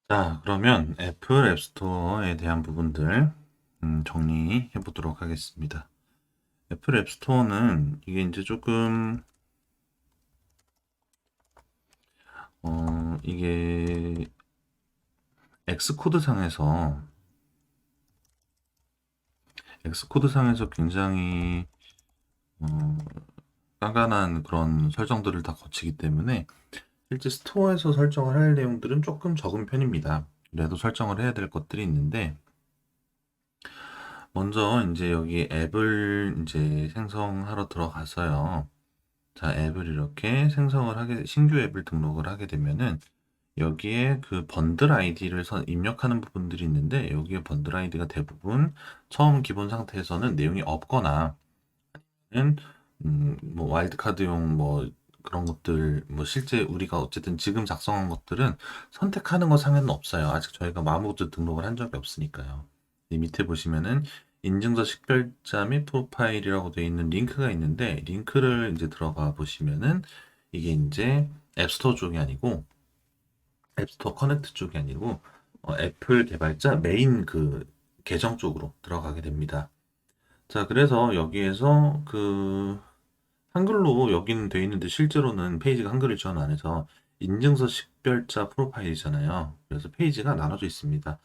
자, 그러면 애플 앱스토어에 대한 부분들 정리해 보도록 하겠습니다. 애플 앱스토어는 이게 이제 조금 이게 엑스코드 상에서 굉장히 어, 깐깐한 그런 설정들을 다 거치기 때문에 실제 스토어에서 설정을 할 내용들은 조금 적은 편입니다. 그래도 설정을 해야 될 것들이 있는데 먼저 이제 여기 앱을 이제 생성하러 들어가서요. 자, 앱을 이렇게 신규 앱을 등록을 하게 되면은 여기에 그 번들 아이디를 입력하는 부분들이 있는데 여기에 번들 아이디가 대부분 처음 기본 상태에서는 내용이 없거나 는 뭐 와일드카드용 뭐 그런 것들 뭐 실제 우리가 어쨌든 지금 작성한 것들은 선택하는 거 상에는 없어요. 아직 저희가 아무것도 등록을 한 적이 없으니까요. 이 밑에 보시면은 인증서 식별자 및 프로파일이라고 되어 있는 링크가 있는데 링크를 이제 들어가 보시면은 이게 이제 앱스토어 쪽이 아니고 앱스토어 커넥트 쪽이 아니고 애플 개발자 메인 그 계정 쪽으로 들어가게 됩니다. 자, 그래서 여기에서 그 한글로 여기는 돼 있는데 실제로는 페이지가 한글을 지원 안 해서 인증서 식별자 프로파일이잖아요. 그래서 페이지가 나눠져 있습니다.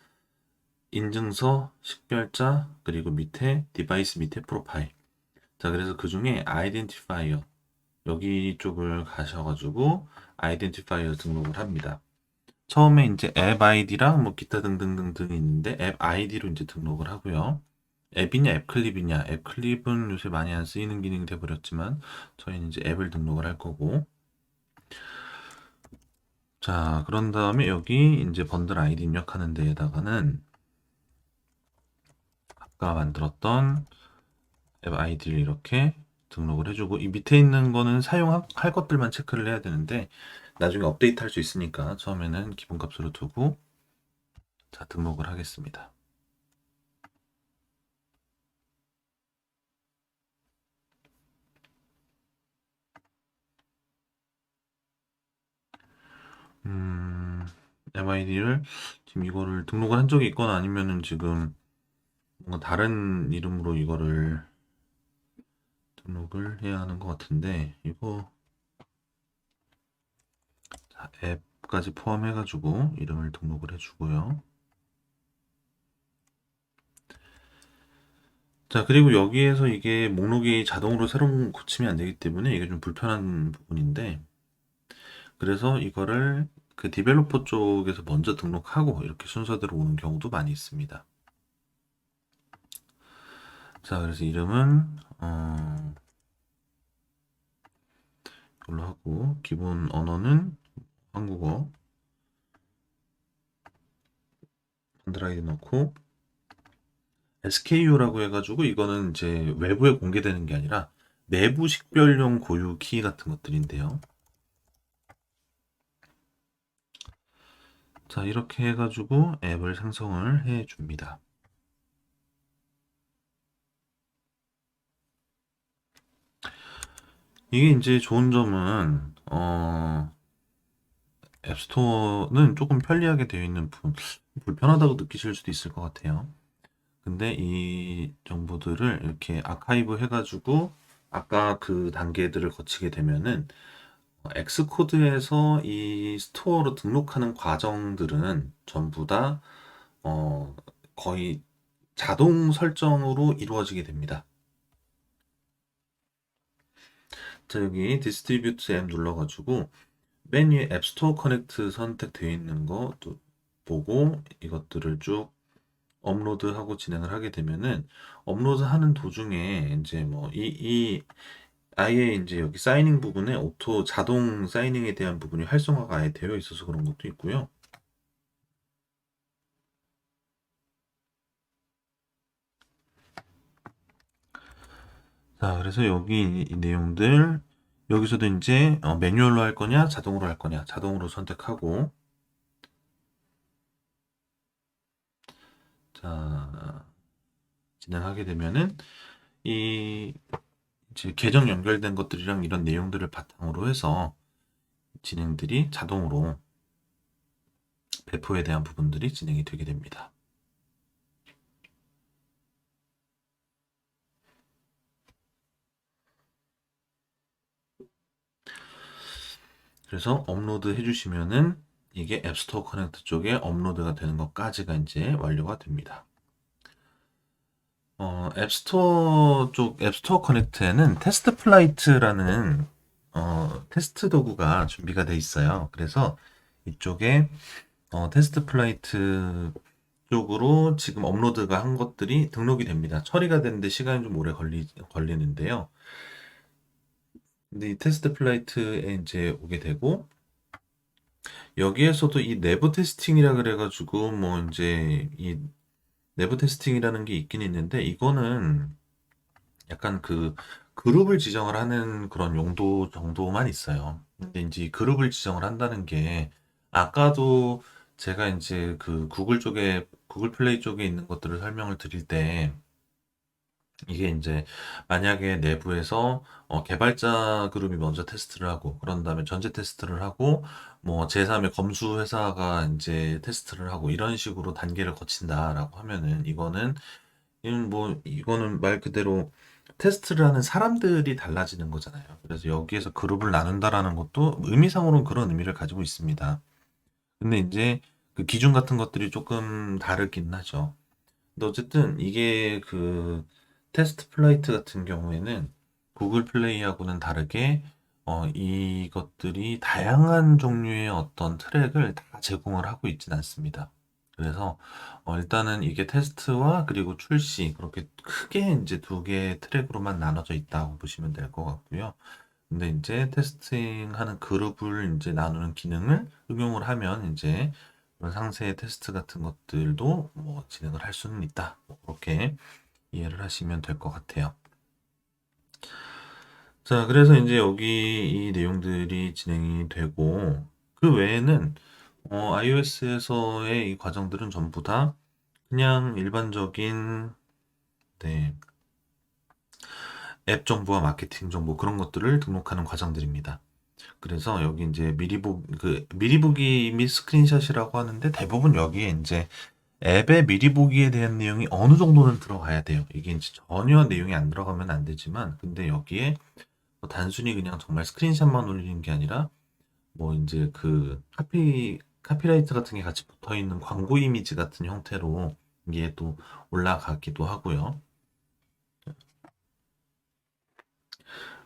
인증서, 식별자, 그리고 밑에 디바이스 밑에 프로파일. 자, 그래서 그 중에 아이덴티파이어 여기 쪽을 가셔가지고 아이덴티파이어 등록을 합니다. 처음에 이제 앱 아이디랑 뭐 기타 등등등등 있는데 앱 아이디로 이제 등록을 하고요. 앱이냐 앱클립이냐 앱클립은 요새 많이 안 쓰이는 기능이 돼버렸지만 저희는 이제 앱을 등록을 할 거고 자 그런 다음에 여기 이제 번들 아이디 입력하는 데에다가는 아까 만들었던 앱 아이디를 이렇게 등록을 해주고 이 밑에 있는 거는 사용할 것들만 체크를 해야 되는데 나중에 업데이트 할 수 있으니까 처음에는 기본값으로 두고 자 등록을 하겠습니다. MID를 지금 이거를 등록을 한 적이 있거나 아니면은 지금 뭔가 다른 이름으로 이거를 등록을 해야 하는 것 같은데 이거 자, 앱까지 포함해가지고 이름을 등록을 해주고요. 자 그리고 여기에서 이게 목록이 자동으로 새로 고치면 안 되기 때문에 이게 좀 불편한 부분인데 그래서 이거를 그 디벨로퍼 쪽에서 먼저 등록하고 이렇게 순서대로 오는 경우도 많이 있습니다. 자 그래서 이름은 이걸로 하고 기본 언어는 한국어 안드라이드 넣고 SKU라고 해가지고 이거는 이제 외부에 공개되는 게 아니라 내부 식별용 고유 키 같은 것들인데요. 자 이렇게 해가지고 앱을 생성을 해 줍니다. 이게 이제 좋은 점은 앱스토어는 조금 편리하게 되어 있는 부분 불편하다고 느끼실 수도 있을 것 같아요. 근데 이 정보들을 이렇게 아카이브 해가지고 아까 그 단계들을 거치게 되면은 엑스코드에서 이 스토어로 등록하는 과정들은 전부 다 어, 거의 자동 설정으로 이루어지게 됩니다. 자, 여기 디스트리뷰트 앱 눌러가지고 맨 위에 앱스토어 커넥트 선택되어 있는 거 보고 이것들을 쭉 업로드하고 진행을 하게 되면은 업로드하는 도중에 이제 뭐 이 아예 이제 여기 사이닝 부분에 오토 자동 사이닝에 대한 부분이 활성화가 아예 되어 있어서 그런 것도 있고요. 자, 그래서 여기 이 내용들 여기서도 이제 매뉴얼로 할 거냐, 자동으로 할 거냐, 자동으로 선택하고 자, 진행하게 되면은 이 이제 계정 연결된 것들이랑 이런 내용들을 바탕으로 해서 진행들이 자동으로 배포에 대한 부분들이 진행이 되게 됩니다. 그래서 업로드 해주시면은 이게 앱스토어 커넥트 쪽에 업로드가 되는 것까지가 이제 완료가 됩니다. 앱스토어 쪽 앱스토어 커넥트에는 테스트 플라이트라는 테스트 도구가 준비가 돼 있어요. 그래서 이쪽에 테스트 플라이트 쪽으로 지금 업로드가 한 것들이 등록이 됩니다. 처리가 되는데 시간이 좀 오래 걸리는데요. 근데 이 테스트 플라이트에 이제 오게 되고, 여기에서도 이 내부 테스팅이라 그래가지고, 뭐 이제 이 내부 테스팅이라는 게 있긴 있는데, 이거는 약간 그 그룹을 지정을 하는 그런 용도 정도만 있어요. 근데 이제 이 그룹을 지정을 한다는 게 아까도 제가 이제 그 구글 쪽에 구글 플레이 쪽에 있는 것들을 설명을 드릴 때 이게 이제 만약에 내부에서 개발자 그룹이 먼저 테스트를 하고 그런 다음에 전체 테스트를 하고 뭐 제3의 검수 회사가 이제 테스트를 하고 이런 식으로 단계를 거친다라고 하면은 이거는 말 그대로 테스트를 하는 사람들이 달라지는 거잖아요. 그래서 여기에서 그룹을 나눈다라는 것도 의미상으로는 그런 의미를 가지고 있습니다. 근데 이제 그 기준 같은 것들이 조금 다르긴 하죠. 근데 어쨌든 이게 그 테스트 플라이트 같은 경우에는 구글 플레이하고는 다르게 이것들이 다양한 종류의 어떤 트랙을 다 제공을 하고 있진 않습니다. 그래서 일단은 이게 테스트와 그리고 출시 그렇게 크게 이제 두 개의 트랙으로만 나눠져 있다고 보시면 될 것 같고요. 근데 이제 테스팅하는 그룹을 이제 나누는 기능을 응용을 하면 이제 그런 상세 테스트 같은 것들도 뭐 진행을 할 수는 있다. 뭐 그렇게 이해를 하시면 될 것 같아요. 자, 그래서 이제 여기 이 내용들이 진행이 되고 그 외에는 iOS에서의 이 과정들은 전부 다 그냥 일반적인 네, 앱 정보와 마케팅 정보 그런 것들을 등록하는 과정들입니다. 그래서 여기 이제 미리 보기 및 스크린샷이라고 하는데 대부분 여기에 이제 앱의 미리 보기에 대한 내용이 어느 정도는 들어가야 돼요. 이게 이제 전혀 내용이 안 들어가면 안 되지만, 근데 여기에 뭐 단순히 그냥 정말 스크린샷만 올리는 게 아니라, 뭐 이제 그 카피라이트 같은 게 같이 붙어 있는 광고 이미지 같은 형태로 이게 또 올라가기도 하고요.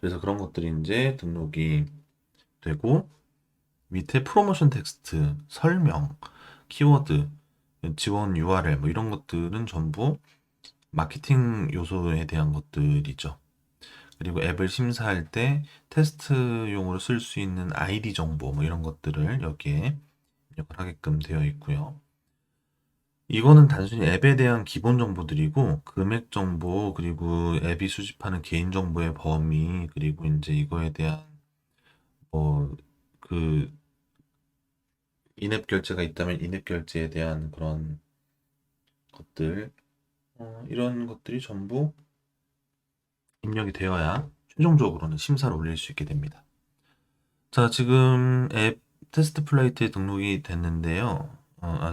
그래서 그런 것들이 이제 등록이 되고, 밑에 프로모션 텍스트, 설명, 키워드, 지원 URL 뭐 이런 것들은 전부 마케팅 요소에 대한 것들이죠. 그리고 앱을 심사할 때 테스트용으로 쓸 수 있는 아이디 정보 뭐 이런 것들을 여기에 입력을 하게끔 되어 있고요. 이거는 단순히 앱에 대한 기본 정보들이고 금액 정보 그리고 앱이 수집하는 개인 정보의 범위 그리고 이제 이거에 대한 뭐그 인앱 결제가 있다면 인앱 결제에 대한 그런 것들 이런 것들이 전부 입력이 되어야 최종적으로는 심사를 올릴 수 있게 됩니다. 자, 지금 앱 테스트 플라이트에 등록이 됐는데요.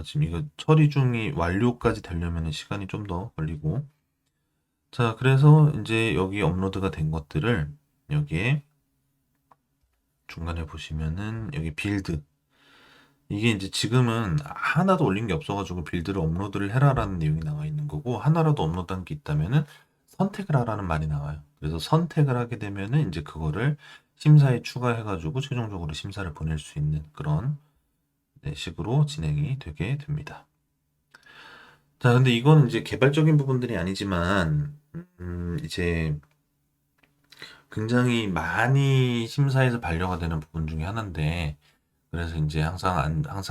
지금 이거 처리 중이 완료까지 되려면 시간이 좀 더 걸리고. 자, 그래서 이제 여기 업로드가 된 것들을 여기에 중간에 보시면은 여기 빌드. 이게 이제 지금은 하나도 올린 게 없어가지고 빌드를 업로드를 해라라는 내용이 나와 있는 거고, 하나라도 업로드한 게 있다면은 선택을 하라는 말이 나와요. 그래서 선택을 하게 되면은 이제 그거를 심사에 추가해가지고 최종적으로 심사를 보낼 수 있는 그런 네, 식으로 진행이 되게 됩니다. 자, 근데 이거는 이제 개발적인 부분들이 아니지만, 이제 굉장히 많이 심사에서 반려가 되는 부분 중에 하나인데, 그래서 이제 항상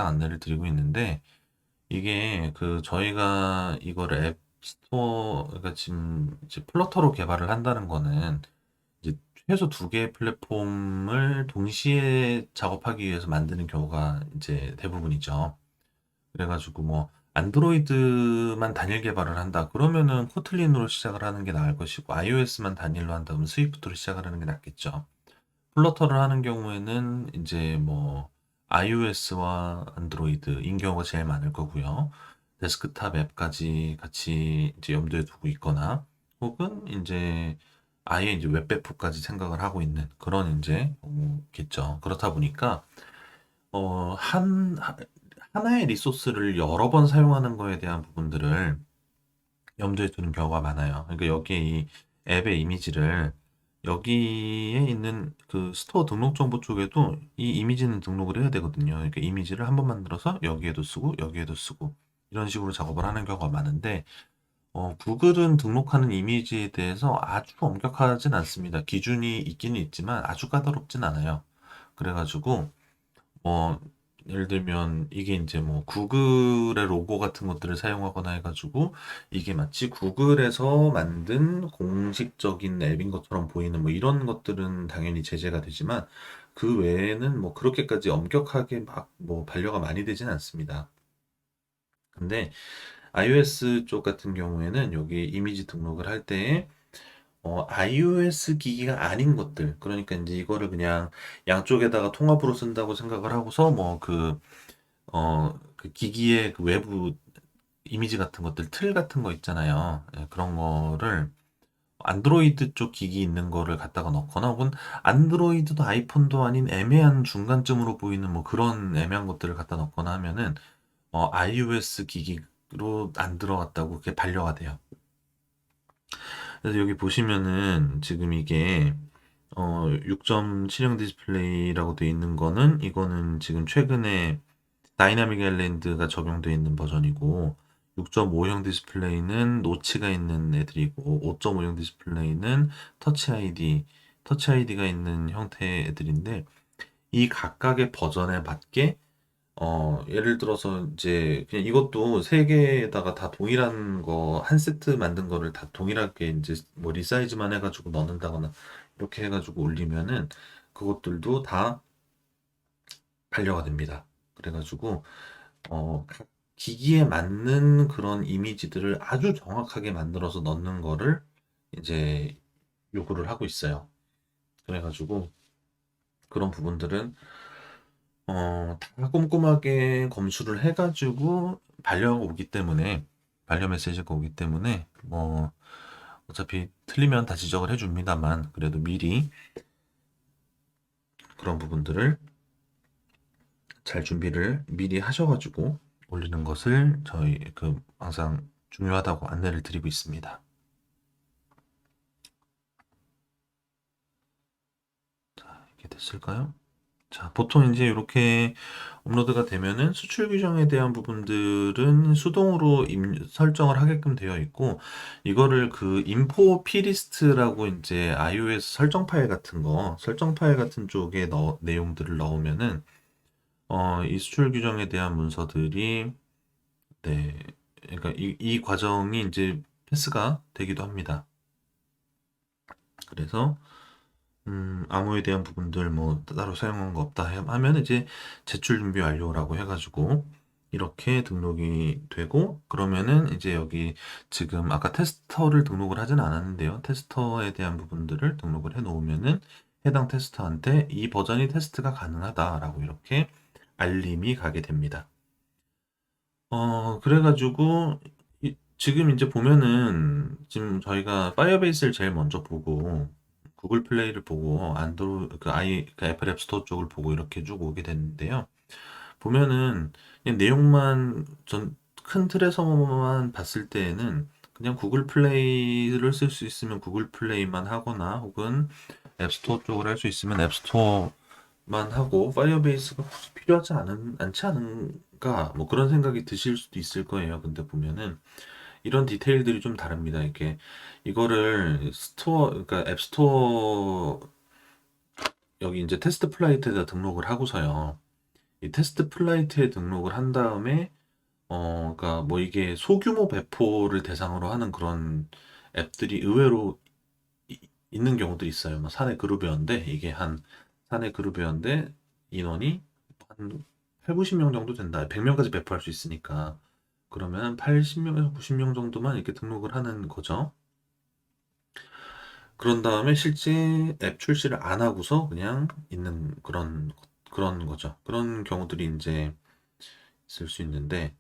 안내를 드리고 있는데, 이게 그 저희가 이거를 앱 스토어, 그러니까 지금 이제 플러터로 개발을 한다는 거는 이제 최소 두 개의 플랫폼을 동시에 작업하기 위해서 만드는 경우가 이제 대부분이죠. 그래가지고 뭐 안드로이드만 단일 개발을 한다. 그러면은 코틀린으로 시작을 하는 게 나을 것이고 iOS만 단일로 한다 면 스위프트로 시작을 하는 게 낫겠죠. 플러터를 하는 경우에는 이제 뭐 iOS와 안드로이드인 경우가 제일 많을 거고요. 데스크탑 앱까지 같이 이제 염두에 두고 있거나 혹은 이제 아예 이제 웹배포까지 생각을 하고 있는 그런 이제 겠죠. 그렇다 보니까 어, 한, 하- 하나의 리소스를 여러 번 사용하는 거에 대한 부분들을 염두에 두는 경우가 많아요. 그러니까 여기에 이 앱의 이미지를 여기에 있는 그 스토어 등록 정보 쪽에도 이 이미지는 등록을 해야 되거든요. 그러니까 이미지를 한번 만들어서 여기에도 쓰고 여기에도 쓰고 이런 식으로 작업을 하는 경우가 많은데 구글은 등록하는 이미지에 대해서 아주 엄격하진 않습니다. 기준이 있기는 있지만 아주 까다롭진 않아요. 그래가지고 뭐 예를 들면 이게 이제 뭐 구글의 로고 같은 것들을 사용하거나 해가지고 이게 마치 구글에서 만든 공식적인 앱인 것처럼 보이는 뭐 이런 것들은 당연히 제재가 되지만 그 외에는 뭐 그렇게까지 엄격하게 막 뭐 반려가 많이 되진 않습니다. 근데 iOS 쪽 같은 경우에는 여기 이미지 등록을 할 때에 iOS 기기가 아닌 것들, 그러니까 이제 이거를 그냥 양쪽에다가 통합으로 쓴다고 생각을 하고서 그 기기의 그 외부 이미지 같은 것들, 틀 같은 거 있잖아요. 예, 그런 거를 안드로이드 쪽 기기 있는 거를 갖다가 넣거나 혹은 안드로이드도 아이폰도 아닌 애매한 중간쯤으로 보이는 뭐 그런 애매한 것들을 갖다 넣거나 하면은 iOS 기기로 안 들어갔다고 그게 반려가 돼요. 그래서 여기 보시면은 지금 이게 6.7형 디스플레이라고 돼 있는 거는 이거는 지금 최근에 다이나믹 아일랜드가 적용되어 있는 버전이고 6.5형 디스플레이는 노치가 있는 애들이고 5.5형 디스플레이는 터치 아이디가 있는 형태의 애들인데 이 각각의 버전에 맞게 예를 들어서 이제 그냥 이것도 세 개에다가 다 동일한 거 한 세트 만든 거를 다 동일하게 이제 뭐 리사이즈만 해가지고 넣는다거나 이렇게 해가지고 올리면은 그것들도 다 반려가 됩니다. 그래가지고 각 기기에 맞는 그런 이미지들을 아주 정확하게 만들어서 넣는 거를 이제 요구를 하고 있어요. 그래가지고 그런 부분들은 다 꼼꼼하게 검수를 해가지고 반려가 오기 때문에 반려 메시지가 오기 때문에 뭐 어차피 틀리면 다 지적을 해줍니다만 그래도 미리 그런 부분들을 잘 준비를 미리 하셔가지고 올리는 것을 저희 그 항상 중요하다고 안내를 드리고 있습니다. 이렇게 됐을까요? 자, 보통 이제 이렇게 업로드가 되면은 수출 규정에 대한 부분들은 수동으로 설정을 하게끔 되어 있고, 이거를 그 인포 피리스트라고 이제 iOS 설정 파일 같은 쪽에 내용들을 넣으면은, 이 수출 규정에 대한 문서들이, 네, 그러니까 이 과정이 이제 패스가 되기도 합니다. 그래서, 암호에 대한 부분들 뭐 따로 사용한 거 없다 하면 이제 제출 준비 완료라고 해가지고 이렇게 등록이 되고 그러면은 이제 여기 지금 아까 테스터를 등록을 하진 않았는데요. 테스터에 대한 부분들을 등록을 해 놓으면은 해당 테스터한테 이 버전이 테스트가 가능하다라고 이렇게 알림이 가게 됩니다. 그래가지고 지금 이제 보면은 지금 저희가 파이어베이스를 제일 먼저 보고 구글 플레이를 보고 그 애플 앱 스토어 쪽을 보고 이렇게 쭉 오게 됐는데요. 보면은 그냥 내용만 큰 틀에서만 봤을 때에는 그냥 구글 플레이를 쓸 수 있으면 구글 플레이만 하거나 혹은 앱 스토어 쪽을 할 수 있으면 앱 스토어만 하고 파이어베이스가 굳이 필요하지 않지 않은가 뭐 그런 생각이 드실 수도 있을 거예요. 근데 보면은 이런 디테일들이 좀 다릅니다. 이렇게 이거를 그러니까 앱 스토어 여기 이제 테스트 플라이트에다 등록을 하고서요. 이 테스트 플라이트에 등록을 한 다음에 그러니까 뭐 이게 소규모 배포를 대상으로 하는 그런 앱들이 의외로 있는 경우도 있어요. 뭐 사내 그룹이었는데 이게 한 사내 그룹이었는데 인원이 한 8, 90명 정도 된다. 100명까지 배포할 수 있으니까. 그러면 80명에서 90명 정도만 이렇게 등록을 하는 거죠. 그런 다음에 실제 앱 출시를 안 하고서 그냥 있는 그런 그런 거죠. 그런 경우들이 이제 있을 수 있는데,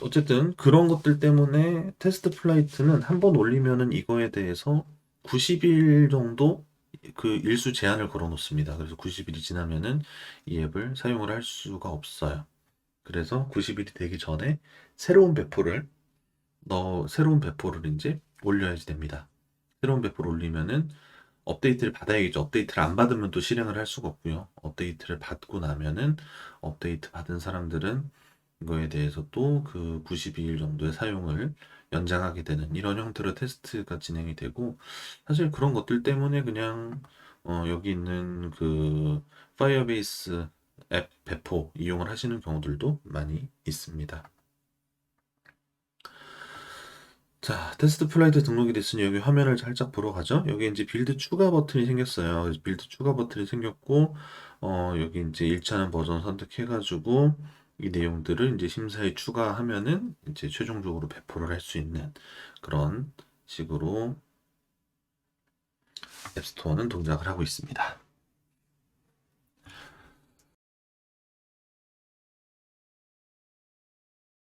어쨌든 그런 것들 때문에 테스트 플라이트는 한 번 올리면은 이거에 대해서 90일 정도 그 일수 제한을 걸어 놓습니다. 그래서 90일이 지나면은 이 앱을 사용을 할 수가 없어요. 그래서 90일이 되기 전에 새로운 배포를 이제 올려야지 됩니다. 새로운 배포를 올리면은 업데이트를 받아야겠죠. 업데이트를 안 받으면 또 실행을 할 수가 없고요. 업데이트를 받고 나면은 업데이트 받은 사람들은 이거에 대해서 또 그 92일 정도의 사용을 연장하게 되는 이런 형태로 테스트가 진행이 되고, 사실 그런 것들 때문에 그냥 여기 있는 그 파이어베이스 앱 배포 이용을 하시는 경우들도 많이 있습니다. 자, 테스트 플라이트 등록이 됐으니 여기 화면을 살짝 보러 가죠. 여기 이제 빌드 추가 버튼이 생겼어요. 그래서 빌드 추가 버튼이 생겼고, 여기 이제 1차는 버전 선택해가지고 이 내용들을 이제 심사에 추가하면은 이제 최종적으로 배포를 할 수 있는 그런 식으로 앱스토어는 동작을 하고 있습니다.